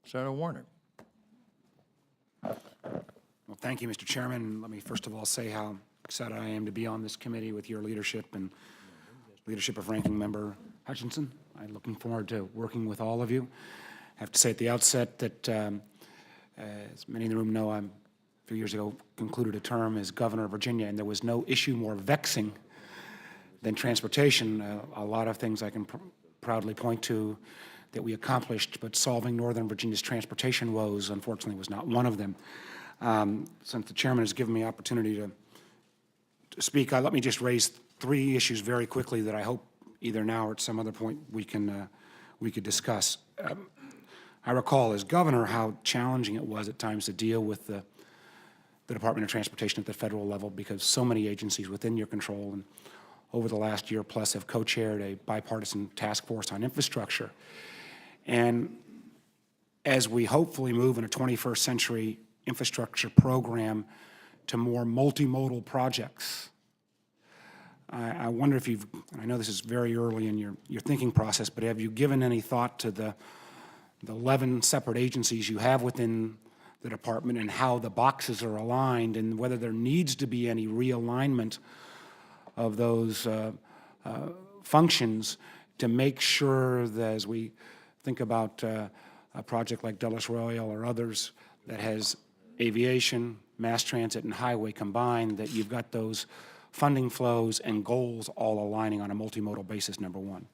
Senator Warner. Well, thank you, Mr. Chairman. Let me first of all say how excited I am to be on this committee with your leadership and leadership of Ranking Member Hutchinson. I'm looking forward to working with all of you. I have to say at the outset that, as many in the room know, a few years ago concluded a term as governor of Virginia, and there was no issue more vexing than transportation. A lot of things I can proudly point to that we accomplished, but solving Northern Virginia's transportation woes, unfortunately, was not one of them. Since the chairman has given me opportunity to speak, let me just raise three issues very quickly that I hope either now or at some other point we could discuss. I recall as governor how challenging it was at times to deal with the Department of Transportation at the federal level, because so many agencies within your control and over the last year plus have co-chaired a bipartisan task force on infrastructure. And as we hopefully move in a 21st century infrastructure program to more multimodal projects, I wonder if you've, and I know this is very early in your thinking process, but have you given any thought to the 11 separate agencies you have within the department and how the boxes are aligned, and whether there needs to be any realignment of those functions to make sure that as we think about a project like Dulles Royal or others that has aviation, mass transit, and highway combined, that you've got those funding flows and goals all aligning on a multimodal basis, number one.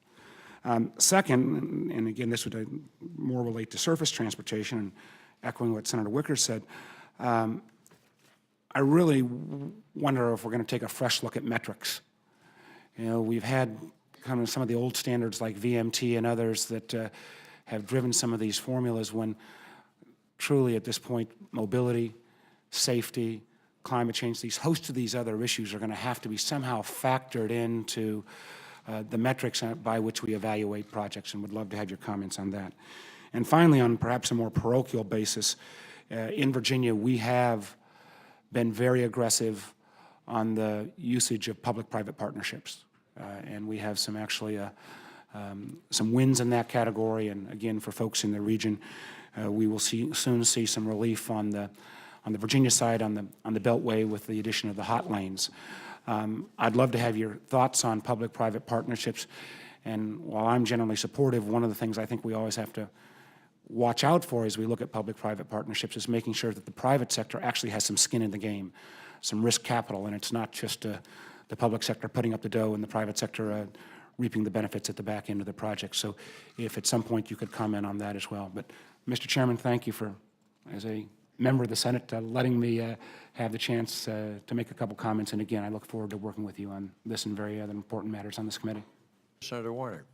Second, and again, this would more relate to surface transportation, and echoing what Senator Wicker said, I really wonder if we're going to take a fresh look at metrics. You know, we've had kind of some of the old standards like VMT and others that have driven some of these formulas, when truly at this point, mobility, safety, climate change, these host of these other issues are going to have to be somehow factored into the metrics by which we evaluate projects, and would love to have your comments on that. And finally, on perhaps a more parochial basis, in Virginia, we have been very aggressive on the usage of public-private partnerships. And we have some actually some wins in that category. And again, for folks in the region, we will soon see some relief on the Virginia side on the Beltway with the addition of the hot lanes. I'd love to have your thoughts on public-private partnerships. And while I'm generally supportive, one of the things I think we always have to watch out for as we look at public-private partnerships is making sure that the private sector actually has some skin in the game, some risk capital, and it's not just the public sector putting up the dough and the private sector reaping the benefits at the back end of the project. So if at some point you could comment on that as well. But Mr. Chairman, thank you for, as a member of the Senate, letting me have the chance to make a couple comments. And again, I look forward to working with you on this and very other important matters on this committee. Senator Warner.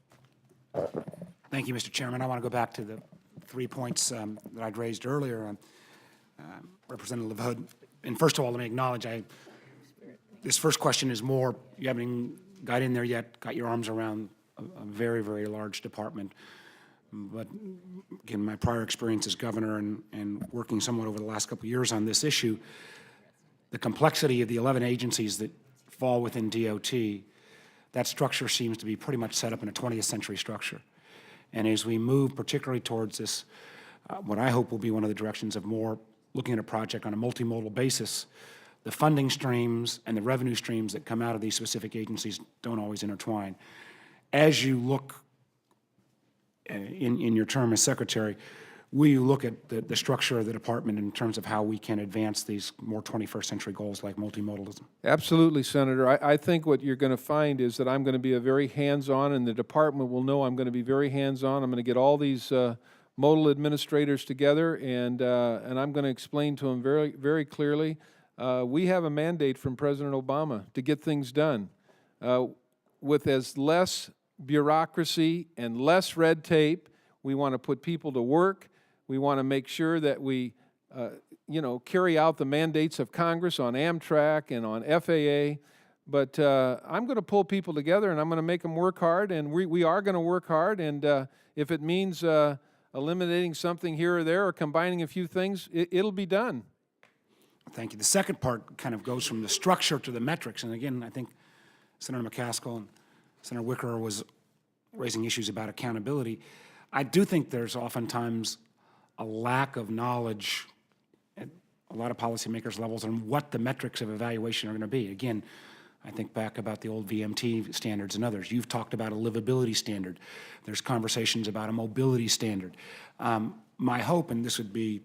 Thank you, Mr. Chairman. I want to go back to the 3 points that I'd raised earlier. Representative LaHood, and first of all, let me acknowledge this first question is more, you haven't even got in there yet, got your arms around a very, very large department. But again, my prior experience as governor and working somewhat over the last couple of years on this issue, the complexity of the 11 agencies that fall within DOT, that structure seems to be pretty much set up in a 20th century structure. And as we move particularly towards this, what I hope will be one of the directions of more looking at a project on a multimodal basis, the funding streams and the revenue streams that come out of these specific agencies don't always intertwine. As you look in your term as secretary, will you look at the structure of the department in terms of how we can advance these more 21st century goals like multimodalism? Absolutely, Senator. I think what you're going to find is that I'm going to be a very hands-on, and the department will know I'm going to be very hands-on. I'm going to get all these modal administrators together, and I'm going to explain to them very, very clearly. We have a mandate from President Obama to get things done with as less bureaucracy and less red tape. We want to put people to work. We want to make sure that we, carry out the mandates of Congress on Amtrak and on FAA. But I'm going to pull people together, and I'm going to make them work hard, and we are going to work hard. And if it means eliminating something here or there or combining a few things, it'll be done. Thank you. The second part kind of goes from the structure to the metrics. And again, I think Senator McCaskill and Senator Wicker was raising issues about accountability. I do think there's oftentimes a lack of knowledge at a lot of policymakers' levels on what the metrics of evaluation are going to be. Again, I think back about the old VMT standards and others. You've talked about a livability standard. There's conversations about a mobility standard. My hope, and this would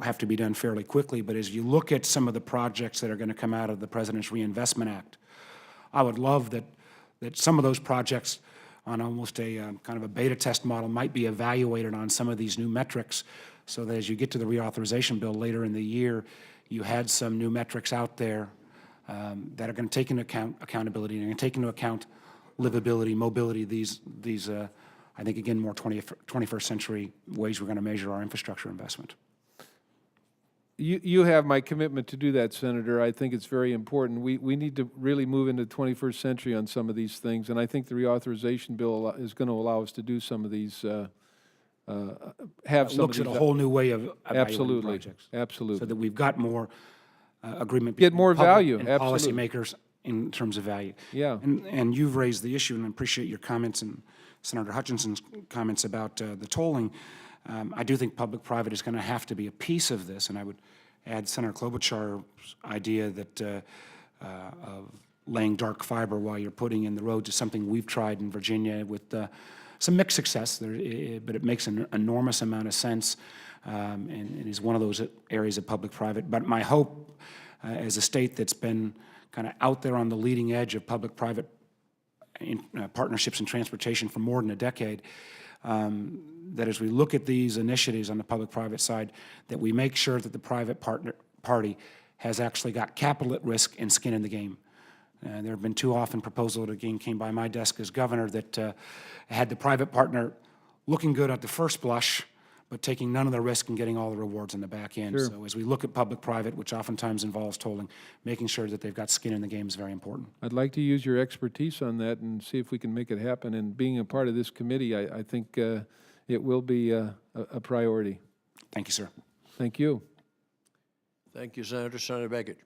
have to be done fairly quickly, but as you look at some of the projects that are going to come out of the President's Reinvestment Act, I would love that some of those projects on almost a kind of a beta test model might be evaluated on some of these new metrics, so that as you get to the reauthorization bill later in the year, you had some new metrics out there that are going to take into account accountability and take into account livability, mobility, these I think, again, more 21st century ways we're going to measure our infrastructure investment. You have my commitment to do that, Senator. I think it's very important. We need to really move into the 21st century on some of these things, and I think the reauthorization bill is going to allow us to do some of these, have some Looks of at these. a whole new way of evaluating Absolutely, projects. absolutely. So that we've got more agreement Get between more the public value, and absolutely. policymakers in terms of value. Yeah. And you've raised the issue, and I appreciate your comments and Senator Hutchinson's comments about the tolling. I do think public-private is going to have to be a piece of this, and I would add Senator Klobuchar's idea that of laying dark fiber while you're putting in the roads is something we've tried in Virginia with some mixed success, but it makes an enormous amount of sense, and is one of those areas of public-private. But my hope, as a state that's been kind of out there on the leading edge of public-private partnerships in transportation for more than a decade, that as we look at these initiatives on the public-private side, that we make sure that the private party has actually got capital at risk and skin in the game. There have been too often proposals that again came by my desk as governor that had the private partner looking good at the first blush, but taking none of the risk and getting all the rewards on the back end. Sure. So as we look at public-private, which oftentimes involves tolling, making sure that they've got skin in the game is very important. I'd like to use your expertise on that and see if we can make it happen. And being a part of this committee, I think it will be a priority. Thank you, sir. Thank you. Thank you, Senator. Senator Beckett.